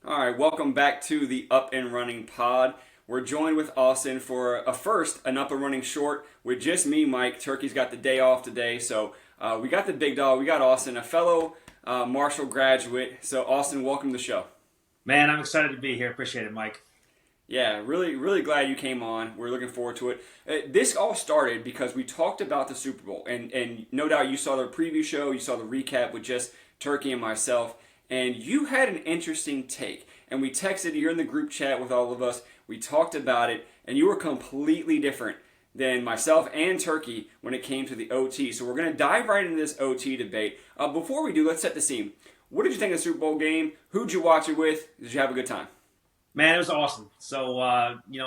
All right, welcome back to the Up and Running Pod. We're joined with Austin for an Up and Running short with just me, Mike. Turkey's got the day off today, so we got the big dog. We got Austin, a fellow Marshall graduate. So, Austin, welcome to the show. Man, I'm excited to be here. Appreciate it, Mike. Yeah, really glad you came on. We're looking forward to it. This all started because we talked about the Super Bowl, and no doubt you saw the preview show, you saw the recap with just Turkey and myself, and you had an interesting take. And we texted, you're in the group chat with all of us, we talked about it, and you were completely different than myself and Turkey when it came to the OT. So we're going to dive right into this OT debate. Before we do, let's set the scene. What did you think of the Super Bowl game? Who'd you watch it with? Did you have a good time? Man, it was awesome. So,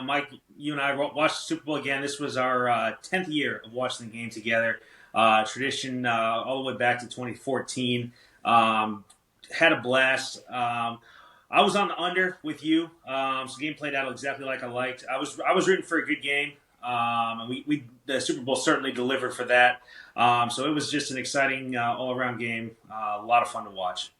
Mike, you and I watched the Super Bowl again. This was our 10th year of watching the game together. Tradition all the way back to 2014. Had a blast. I was on the under with you. So the game played out exactly like I liked. I was rooting for a good game. And the Super Bowl certainly delivered for that. So it was just an exciting all around game. A lot of fun to watch.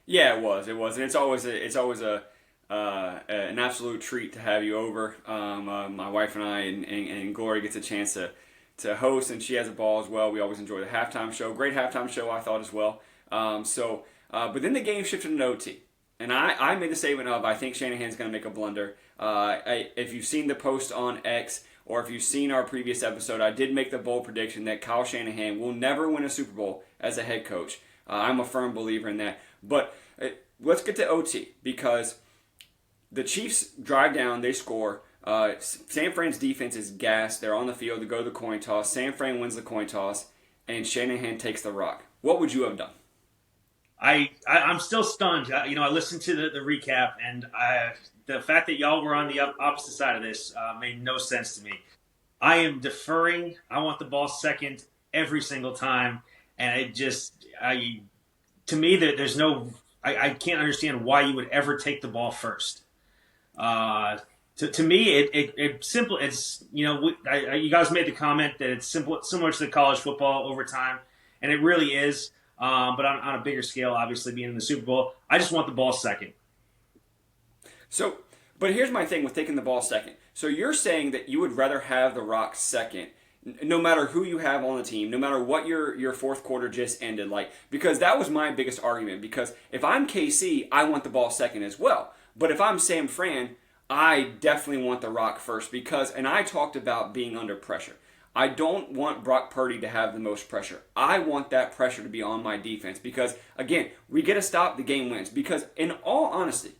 Yeah, it was, and it's always an absolute treat to have you over. My wife and I and Glory gets a chance to host, and she has a ball as well. We always enjoy the halftime show. Great halftime show, I thought, as well. But then the game shifted to OT. And I made the statement of, I think Shanahan's going to make a blunder. If you've seen the post on X, or if you've seen our previous episode, I did make the bold prediction that Kyle Shanahan will never win a Super Bowl as a head coach. I'm a firm believer in that. But let's get to OT, because the Chiefs drive down, they score. San Fran's defense is gassed. They're on the field to go to the coin toss. San Fran wins the coin toss, and Shanahan takes the rock. What would you have done? I'm still stunned. I listened to the recap, and the fact that y'all were on the opposite side of this made no sense to me. I am deferring. I want the ball second every single time, and to me, there's no. I can't understand why you would ever take the ball first. To me, it's simple. It's you guys made the comment that it's simple, similar to the college football overtime, and it really is. But on a bigger scale, obviously being in the Super Bowl, I just want the ball second. So, but here's my thing with taking the ball second. So you're saying that you would rather have the rock second, no matter who you have on the team, no matter what your fourth quarter just ended like, because that was my biggest argument. Because if I'm KC, I want the ball second as well. But if I'm Sam Fran, I definitely want the rock first and I talked about being under pressure. I don't want Brock Purdy to have the most pressure. I want that pressure to be on my defense because, again, we get a stop, the game wins. Because in all honesty,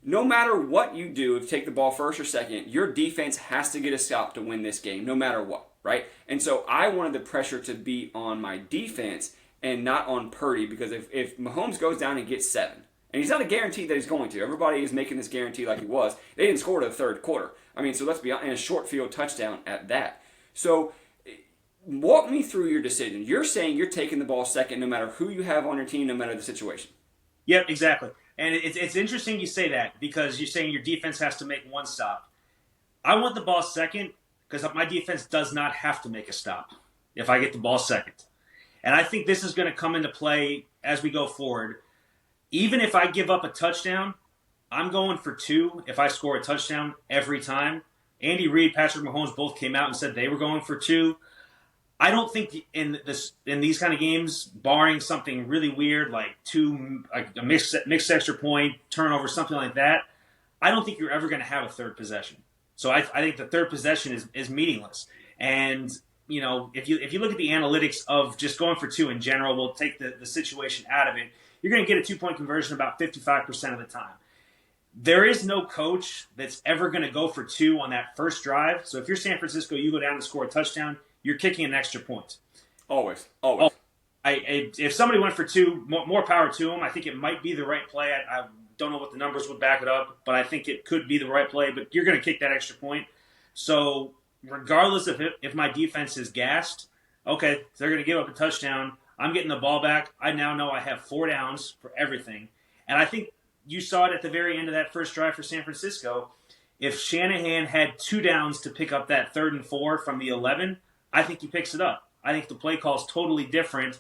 no matter what you do, if you take the ball first or second, your defense has to get a stop to win this game, no matter what, right? And so I wanted the pressure to be on my defense and not on Purdy because if Mahomes goes down and gets 7, and he's not a guarantee that he's going to. Everybody is making this guarantee like he was. They didn't score to the third quarter. So let's be honest, and a short field touchdown at that. So walk me through your decision. You're saying you're taking the ball second no matter who you have on your team, no matter the situation. Yep, exactly. And it's interesting you say that because you're saying your defense has to make one stop. I want the ball second because my defense does not have to make a stop if I get the ball second. And I think this is going to come into play as we go forward. Even if I give up a touchdown, I'm going for 2 if I score a touchdown every time. Andy Reid, Patrick Mahomes both came out and said they were going for 2. I don't think in these kind of games, barring something really weird like a mixed extra point, turnover, something like that, I don't think you're ever going to have a third possession. So I think the third possession is meaningless. And if you look at the analytics of just going for 2 in general, we'll take the situation out of it. You're going to get a 2-point conversion about 55% of the time. There is no coach that's ever going to go for 2 on that first drive. So if you're San Francisco, you go down and score a touchdown, you're kicking an extra point. Always. If somebody went for 2, more power to them. I think it might be the right play. I don't know what the numbers would back it up, but I think it could be the right play. But you're going to kick that extra point. So regardless of if my defense is gassed, okay, they're going to give up a touchdown. I'm getting the ball back. I now know I have 4 downs for everything. And I think you saw it at the very end of that first drive for San Francisco. If Shanahan had 2 downs to pick up that 3rd and 4 from the 11, I think he picks it up. I think the play call is totally different.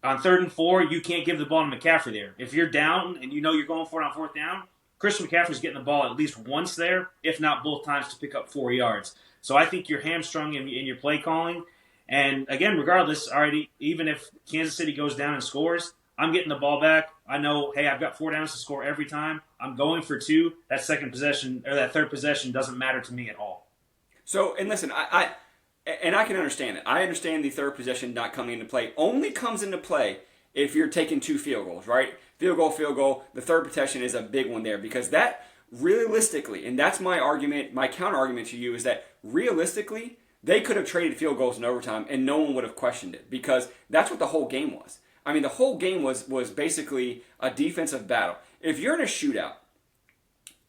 On 3rd and 4, you can't give the ball to McCaffrey there. If you're down and you know you're going for it on 4th down, Christian McCaffrey's getting the ball at least once there, if not both times, to pick up 4 yards. So I think you're hamstrung in your play calling. And again, regardless, already, even if Kansas City goes down and scores, I'm getting the ball back. I know, hey, I've got 4 downs to score every time. I'm going for 2. That second possession or that third possession doesn't matter to me at all. So, and listen, I can understand it. I understand the third possession not coming into play. Only comes into play if you're taking 2 field goals, right? Field goal. The third possession is a big one there because that realistically, and that's my argument, my counter argument to you is that realistically, they could have traded field goals in overtime and no one would have questioned it because that's what the whole game was. I mean, the whole game was basically a defensive battle. If you're in a shootout,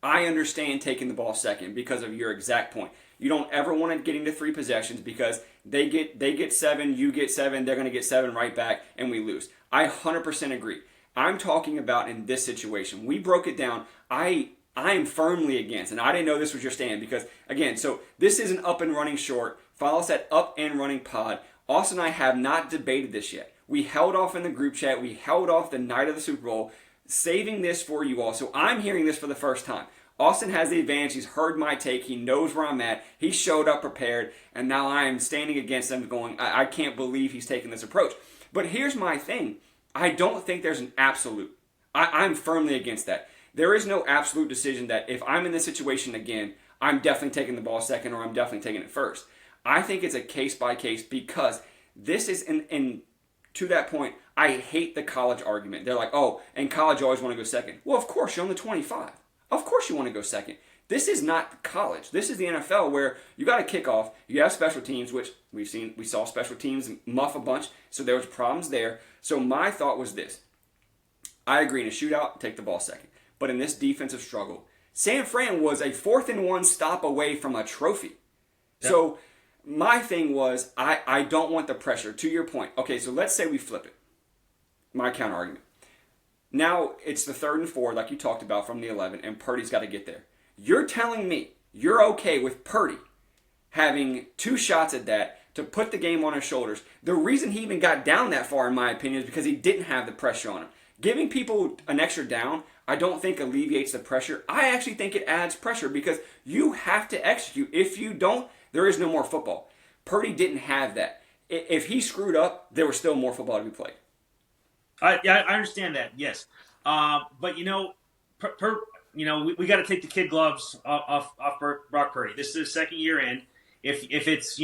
I understand taking the ball second because of your exact point. You don't ever want to get into 3 possessions because they get 7, you get 7, they're going to get 7 right back, and we lose. I 100% agree. I'm talking about in this situation. We broke it down. I'm firmly against, and I didn't know this was your stand because, again, so this is an up and running short. Follow us at Up and Running Pod. Austin and I have not debated this yet. We held off in the group chat. We held off the night of the Super Bowl, saving this for you all. So I'm hearing this for the first time. Austin has the advantage. He's heard my take. He knows where I'm at. He showed up prepared, and now I am standing against him going, I can't believe he's taking this approach. But here's my thing. I don't think there's an absolute. I'm firmly against that. There is no absolute decision that if I'm in this situation again, I'm definitely taking the ball second or I'm definitely taking it first. I think it's a case by case because this is, and to that point, I hate the college argument. They're like, oh, in college you always want to go second. Well, of course, you're on the 25. Of course you want to go second. This is not college. This is the NFL where you got to kick off. You have special teams, which we saw special teams muff a bunch, so there was problems there. So my thought was this. I agree in a shootout, take the ball second. But in this defensive struggle, San Fran was a 4th and 1 stop away from a trophy. Yep. So my thing was, I don't want the pressure. To your point, okay, so let's say we flip it. My counter argument. Now it's the 3rd and 4, like you talked about, from the 11, and Purdy's got to get there. You're telling me you're okay with Purdy having 2 shots at that to put the game on his shoulders. The reason he even got down that far, in my opinion, is because he didn't have the pressure on him. Giving people an extra down, I don't think alleviates the pressure. I actually think it adds pressure because you have to execute. If you don't, there is no more football. Purdy didn't have that. If he screwed up, there was still more football to be played. I understand that, yes. But, we got to take the kid gloves off Brock Purdy. This is his 2nd year in. If it's,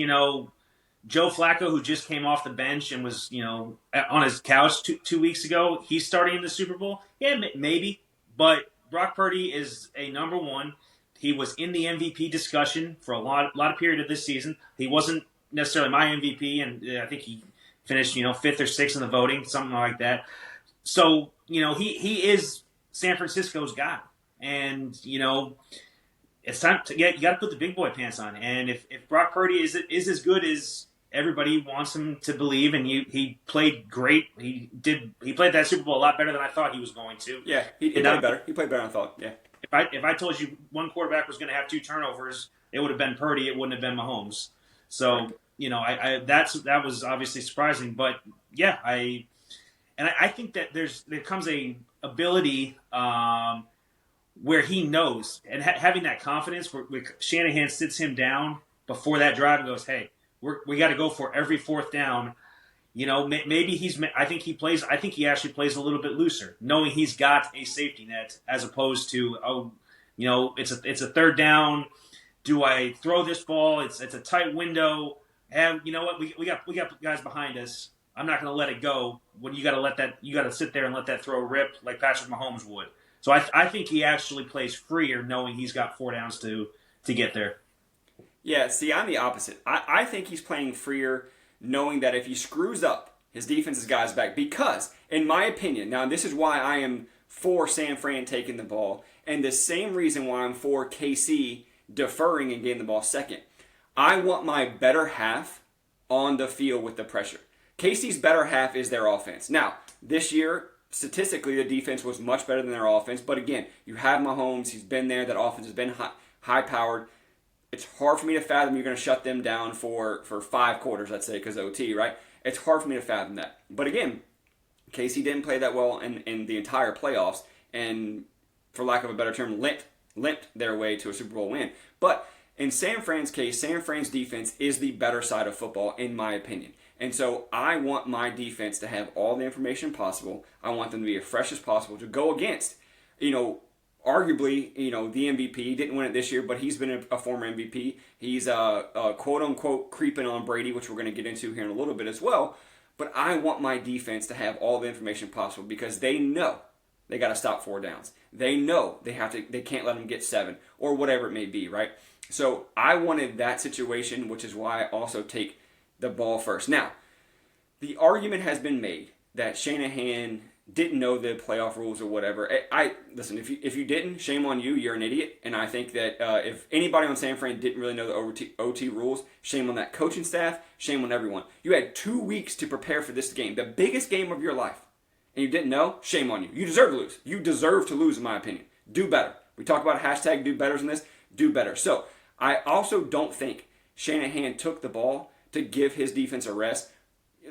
Joe Flacco, who just came off the bench and was, on his couch 2 weeks ago, he's starting in the Super Bowl? Yeah, maybe. But Brock Purdy is a number 1. He was in the MVP discussion for a lot of period of this season. He wasn't necessarily my MVP, and I think he finished, 5th or 6th in the voting, something like that. So, he is San Francisco's guy. And, it's time to you got to put the big boy pants on. And if Brock Purdy is as good as everybody wants him to believe, and he played great. He played that Super Bowl a lot better than I thought he was going to. Yeah, he played better. He played better than I thought. Yeah. If I told you one quarterback was going to have 2 turnovers, it would have been Purdy. It wouldn't have been Mahomes. So that was obviously surprising. But yeah, I think that there comes a ability where he knows and having that confidence where Shanahan sits him down before that drive and goes, hey. We got to go for every 4th down. Maybe I think he actually plays a little bit looser, knowing he's got a safety net as opposed to, it's a 3rd down. Do I throw this ball? It's a tight window. And you know what? We got guys behind us. I'm not going to let it go. When you got to sit there and let that throw rip like Patrick Mahomes would. So I think he actually plays freer, knowing he's got 4 downs to get there. Yeah, see, I'm the opposite. I think he's playing freer, knowing that if he screws up, his defense's guy's back. Because, in my opinion, now this is why I am for San Fran taking the ball, and the same reason why I'm for KC deferring and getting the ball second. I want my better half on the field with the pressure. KC's better half is their offense. Now, this year, statistically, the defense was much better than their offense. But again, you have Mahomes. He's been there. That offense has been high-powered. It's hard for me to fathom you're going to shut them down for 5 quarters, let's say, because OT, right? It's hard for me to fathom that. But again, KC didn't play that well in the entire playoffs. And for lack of a better term, limped their way to a Super Bowl win. But in San Fran's case, San Fran's defense is the better side of football, in my opinion. And so I want my defense to have all the information possible. I want them to be as fresh as possible to go against, arguably, the MVP. He didn't win it this year, but he's been a former MVP. He's quote unquote creeping on Brady, which we're going to get into here in a little bit as well. But I want my defense to have all the information possible because they know they got to stop 4 downs. They know they can't let them get 7 or whatever it may be, right? So I wanted that situation, which is why I also take the ball first. Now, the argument has been made that Shanahan didn't know the playoff rules or whatever. Listen, if you didn't, shame on you. You're an idiot. And I think that if anybody on San Fran didn't really know the OT rules, shame on that coaching staff. Shame on everyone. You had 2 weeks to prepare for this game, the biggest game of your life, and you didn't know. Shame on you. You deserve to lose. You deserve to lose, in my opinion. Do better. We talk about hashtag do betters in this. Do better. So I also don't think Shanahan took the ball to give his defense a rest.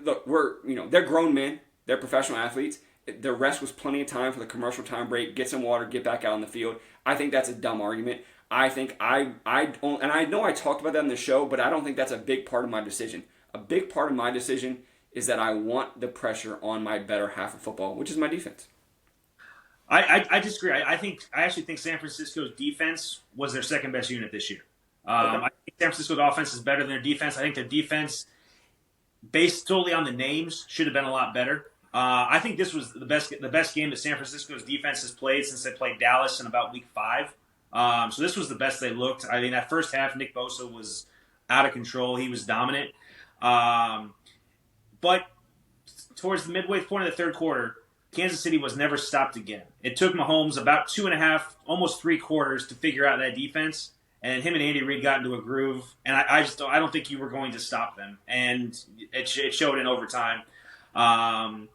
Look, they're grown men. They're professional athletes. The rest was plenty of time for the commercial time break, get some water, get back out on the field. I think that's a dumb argument. I think and I know I talked about that in the show, but I don't think that's a big part of my decision. A big part of my decision is that I want the pressure on my better half of football, which is my defense. I disagree. I actually think San Francisco's defense was their second best unit this year. Okay. I think San Francisco's offense is better than their defense. I think their defense, based solely on the names, should have been a lot better. I think this was the best game that San Francisco's defense has played since they played Dallas in about week 5. So this was the best they looked. I mean, that first half, Nick Bosa was out of control. He was dominant. But towards the midway point of the third quarter, Kansas City was never stopped again. It took Mahomes about 2.5, almost 3 quarters to figure out that defense. And him and Andy Reid got into a groove. And I don't think you were going to stop them. And it showed in overtime. And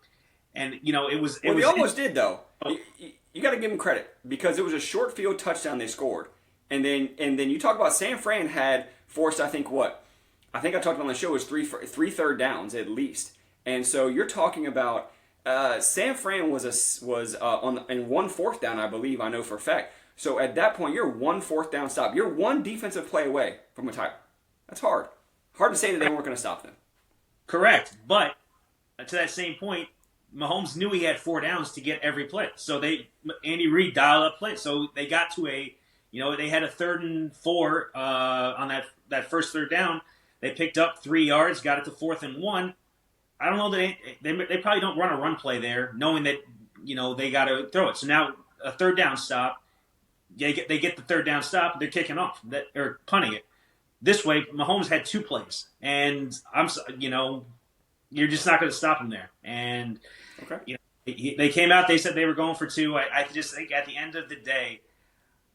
it was. We almost did though. You got to give them credit because it was a short field touchdown they scored, and then you talk about San Fran had forced. I think I talked about on the show was three third downs at least, and so you're talking about San Fran was in 1 4th down, I believe. I know for a fact. So at that point, you're 1 4th down stop. You're 1 defensive play away from a title. That's hard. Hard to say that they weren't going to stop them. Correct, but to that same point, Mahomes knew he had 4 downs to get every play. So Andy Reid dialed up plays. So they got to they had a 3rd and 4 on that first 3rd down. They picked up 3 yards, got it to 4th and 1. I don't know that they probably don't run a run play there, knowing that they got to throw it. So now a 3rd down stop, they get the 3rd down stop, they're kicking off or punting it. This way, Mahomes had 2 plays, and you're just not going to stop him there. And okay. They came out. They said they were going for 2. I just think at the end of the day,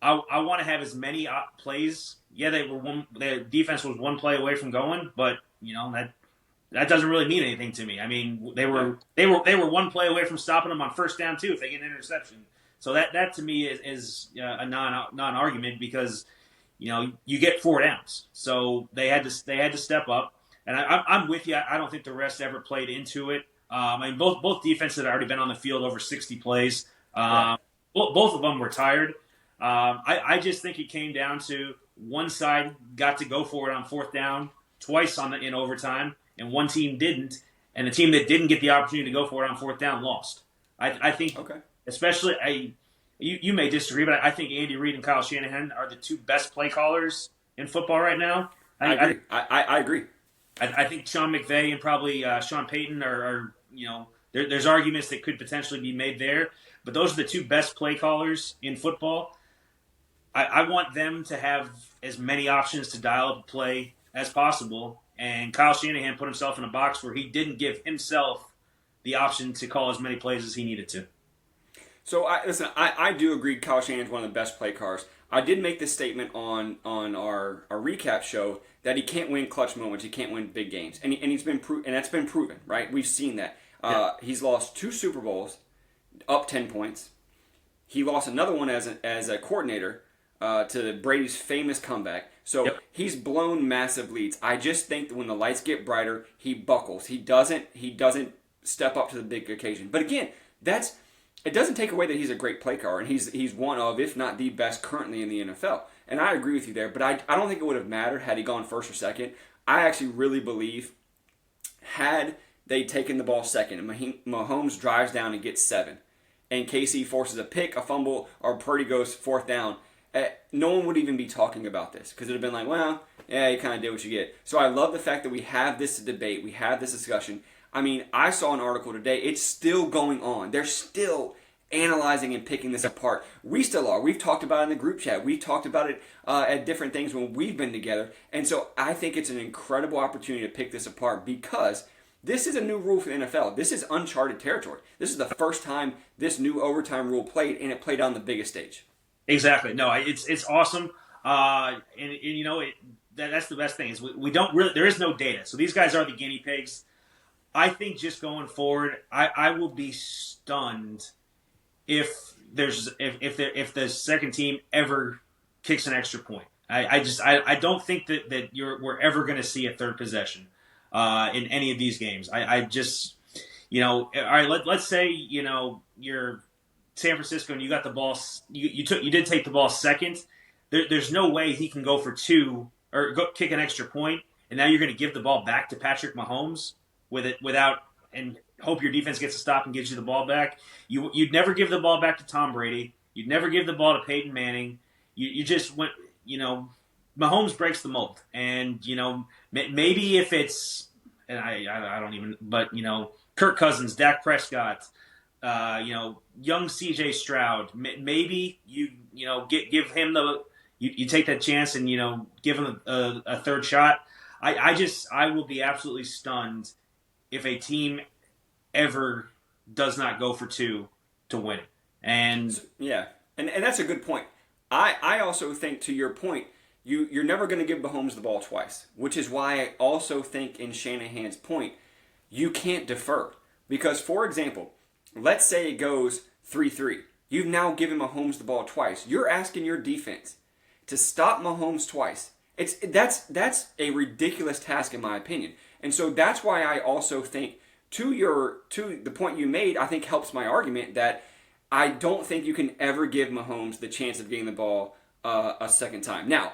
I want to have as many plays. Yeah, their defense was 1 play away from going, but that doesn't really mean anything to me. I mean, they were 1 play away from stopping them on 1st down too if they get an interception. So that to me is a non-argument because you get 4 downs. So they had to step up. And I'm with you. I don't think the rest ever played into it. I mean, both defenses had already been on the field over 60 plays. Both of them were tired. I just think it came down to one side got to go for it on 4th down twice in overtime, and one team didn't. And the team that didn't get the opportunity to go for it on 4th down lost. I think, especially, you may disagree, but I think Andy Reid and Kyle Shanahan are the 2 best play callers in football right now. I agree. I think Sean McVay and probably Sean Payton are there's arguments that could potentially be made there, but those are the 2 best play callers in football. I want them to have as many options to dial up a play as possible, and Kyle Shanahan put himself in a box where he didn't give himself the option to call as many plays as he needed to. So I do agree Kyle Shanahan is one of the best play callers. I did make this statement on our recap show that he can't win clutch moments, he can't win big games, and he's been and that's been proven, right? We've seen that. He's lost 2 Super Bowls, up 10 points. He lost another one as a coordinator to Brady's famous comeback. So he's blown massive leads. I just think that when the lights get brighter, he buckles. He doesn't step up to the big occasion. But again, that's it doesn't take away that he's a great play caller, and he's one of, if not the best currently in the NFL. And I agree with you there, but I don't think it would have mattered had he gone first or second. I actually really believe had they taken the ball second and Mahomes drives down and gets 7, and KC forces a pick, a fumble, or Purdy goes fourth down, no one would even be talking about this because it would have been like, well, yeah, you kind of did what you get. So I love the fact that we have this debate, we have this discussion. I mean, I saw an article today. It's still going on. They're still analyzing and picking this apart. We still are. We've talked about it in the group chat. We've talked about it at different things when we've been together. And so I think it's an incredible opportunity to pick this apart because this is a new rule for the NFL. This is uncharted territory. This is the first time this new overtime rule played, and it played on the biggest stage. Exactly. No, it's awesome. And you know, that's the best thing is we don't really, there is no data. So these guys are the guinea pigs. I think just going forward, I will be stunned if the second team ever kicks an extra point. I don't think that we're ever going to see a third possession in any of these games. I just, you know, all right. Let's say, you know, you're San Francisco and you got the ball. You did take the ball second. There's no way he can go for 2 or kick an extra point, and now you're going to give the ball back to Patrick Mahomes without and hope your defense gets a stop and gives you the ball back. You'd never give the ball back to Tom Brady. You'd never give the ball to Peyton Manning. You just went, you know, Mahomes breaks the mold. And, you know, maybe if it's, and I don't even, but, you know, Kirk Cousins, Dak Prescott, you know, young CJ Stroud, maybe you know, give him you take that chance and, you know, give him a third shot. I will be absolutely stunned if a team ever does not go for 2 to win. And yeah, and that's a good point. I also think, to your point, you're never going to give Mahomes the ball twice, which is why I also think, in Shanahan's point, you can't defer. Because, for example, let's say it goes 3-3. You've now given Mahomes the ball twice. You're asking your defense to stop Mahomes twice. That's a ridiculous task, in my opinion. And so that's why I also think, to the point you made, I think helps my argument that I don't think you can ever give Mahomes the chance of getting the ball a second time. Now,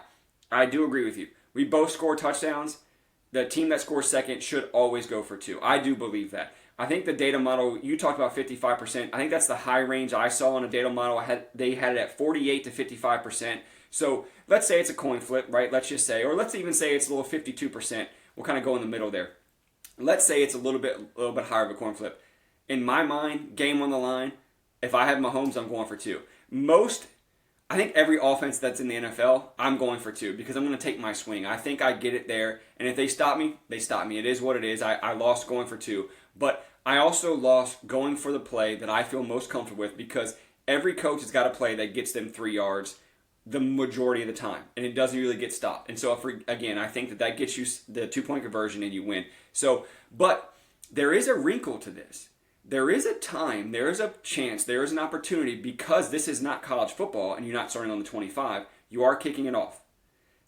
I do agree with you. We both score touchdowns. The team that scores second should always go for 2. I do believe that. I think the data model, you talked about 55%. I think that's the high range I saw in a data model. They had it at 48 to 55%. So let's say it's a coin flip, right? Let's just say, or let's even say it's a little 52%. We'll kind of go in the middle there. Let's say it's a little bit higher of a coin flip. In my mind, game on the line, if I have Mahomes, I'm going for 2. I think every offense that's in the NFL, I'm going for 2 because I'm going to take my swing. I think I get it there. And if they stop me, they stop me. It is what it is. I lost going for 2. But I also lost going for the play that I feel most comfortable with because every coach has got a play that gets them 3 yards the majority of the time, and it doesn't really get stopped. And so, again, I think that gets you the 2-point conversion and you win. So, but there is a wrinkle to this. There is a time, there is a chance, there is an opportunity because this is not college football and you're not starting on the 25. You are kicking it off.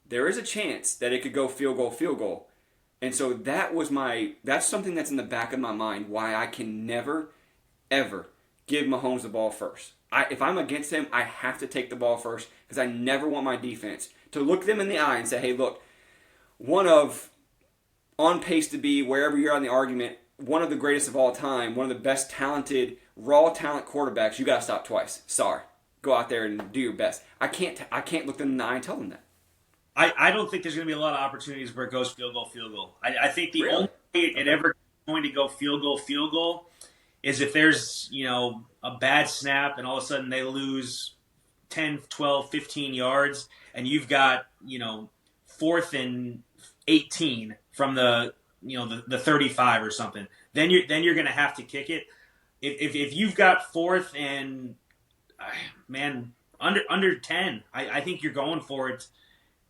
There is a chance that it could go field goal. And so that's something that's in the back of my mind why I can never, ever give Mahomes the ball first. If I'm against him, I have to take the ball first because I never want my defense to look them in the eye and say, hey, look, on pace to be, wherever you're on the argument, one of the greatest of all time, one of the best talented, raw talent quarterbacks, you got to stop twice. Sorry. Go out there and do your best. I can't look them in the eye and tell them that. I don't think there's going to be a lot of opportunities where it goes field goal. I think the only way it ever going to go field goal is if there's, you know, a bad snap and all of a sudden they lose 10, 12, 15 yards and you've got, you know, 4th and 18 from the 35 or something. Then you're going to have to kick it. If you've got 4th and under 10, I think you're going for it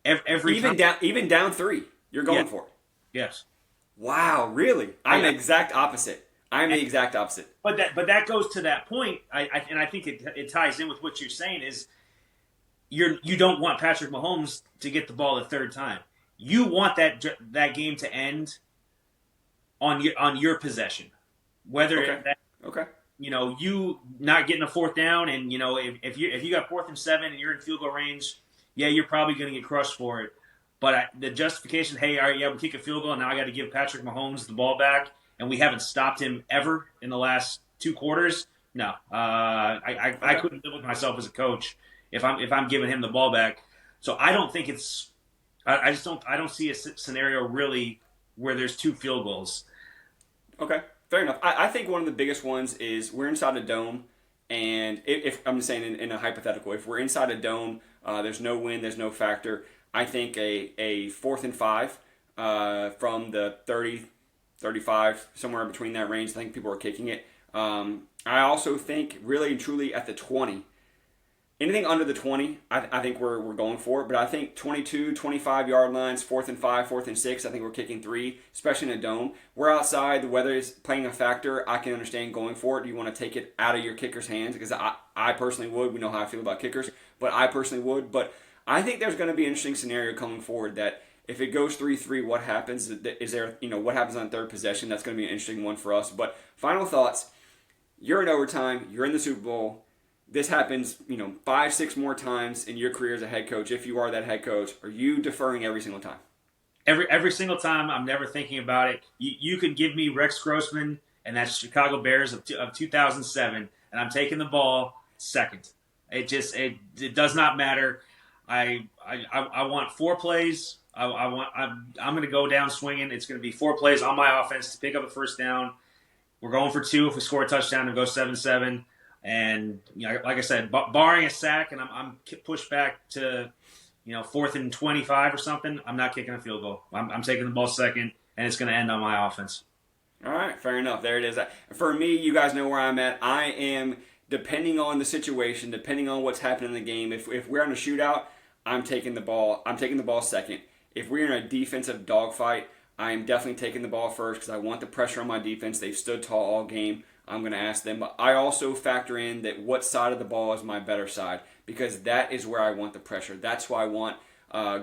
every time. Even down 3, you're going for it. Yes. Wow, really? I'm the exact opposite. But that goes to that point, and I think it ties in with what you're saying is you don't want Patrick Mahomes to get the ball a third time. You want that game to end on your possession. Okay. you not getting a fourth down, and if you got 4th and 7 and you're in field goal range, yeah, you're probably going to get crushed for it. But the justification, hey, all right, yeah, we kick a field goal, and now I got to give Patrick Mahomes the ball back, and we haven't stopped him ever in the last 2 quarters. No, I couldn't live with myself as a coach if I'm giving him the ball back. So I don't think it's. I don't see a scenario really where there's 2 field goals. Okay, fair enough. I think one of the biggest ones is we're inside a dome, and if I'm just saying in a hypothetical, if we're inside a dome, there's no wind, there's no factor. I think a 4th and 5 from the 30, 35, somewhere between that range. I think people are kicking it. I also think really and truly at the 20. Anything under the 20, I think we're going for it. But I think 22, 25-yard lines, 4th and 5, 4th and 6, I think we're kicking 3, especially in a dome. We're outside. The weather is playing a factor. I can understand going for it. You want to take it out of your kicker's hands because I personally would. We know how I feel about kickers, but I personally would. But I think there's going to be an interesting scenario coming forward that if it goes 3-3, what happens? Is there, what happens on third possession? That's going to be an interesting one for us. But final thoughts. You're in overtime. You're in the Super Bowl. This happens, 5, 6 more times in your career as a head coach. If you are that head coach, are you deferring every single time? Every single time, I'm never thinking about it. You can give me Rex Grossman and that Chicago Bears of 2007, and I'm taking the ball second. It does not matter. I want 4 plays. I'm going to go down swinging. It's going to be 4 plays on my offense to pick up a first down. We're going for 2 if we score a touchdown and go 7-7. And like I said, barring a sack and I'm pushed back to 4th and 25 or something, I'm not kicking a field goal. I'm taking the ball second, and it's going to end on my offense. All right, fair enough. There it is. For me, you guys know where I'm at. I am, depending on the situation, depending on what's happening in the game. If we're in a shootout, I'm taking the ball. I'm taking the ball second. If we're in a defensive dogfight, I am definitely taking the ball first because I want the pressure on my defense. They've stood tall all game. I'm going to ask them. But I also factor in that what side of the ball is my better side because that is where I want the pressure. That's why I want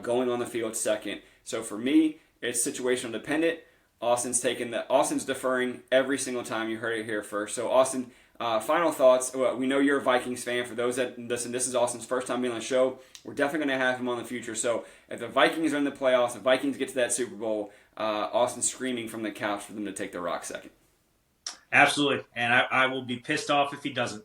going on the field second. So for me, it's situational dependent. Austin's deferring every single time. You heard it here first. So Austin, final thoughts. Well, we know you're a Vikings fan. For those that listen, this is Austin's first time being on the show. We're definitely going to have him on in the future. So if the Vikings are in the playoffs, the Vikings get to that Super Bowl, Austin's screaming from the couch for them to take the rock second. Absolutely, and I will be pissed off if he doesn't.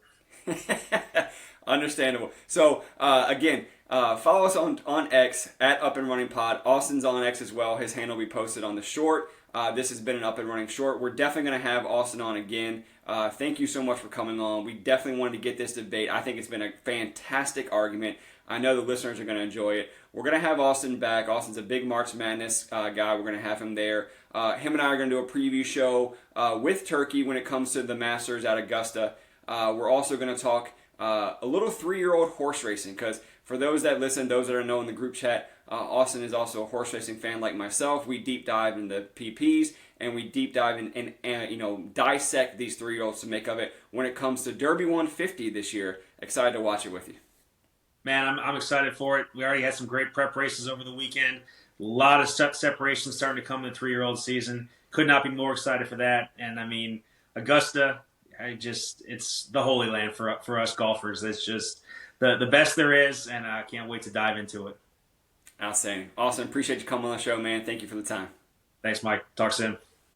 Understandable. So, again, follow us on X at Up and Running Pod. Austin's on X as well. His handle will be posted on the short. This has been an Up and Running short. We're definitely going to have Austin on again. Thank you so much for coming on. We definitely wanted to get this debate. I think it's been a fantastic argument. I know the listeners are going to enjoy it. We're going to have Austin back. Austin's a big March Madness guy. We're going to have him there. Him and I are going to do a preview show with Turkey when it comes to the Masters at Augusta. We're also going to talk a little 3-year-old horse racing because for those that listen, those that are know in the group chat, Austin is also a horse racing fan like myself. We deep dive into PPs and we deep dive and dissect these 3-year-olds to make of it when it comes to Derby 150 this year. Excited to watch it with you. Man, I'm excited for it. We already had some great prep races over the weekend. A lot of separation starting to come in the 3-year-old season. Could not be more excited for that. And I mean, Augusta, it's the holy land for us golfers. It's just the best there is, and I can't wait to dive into it. Outstanding. Awesome. Appreciate you coming on the show, man. Thank you for the time. Thanks, Mike. Talk soon.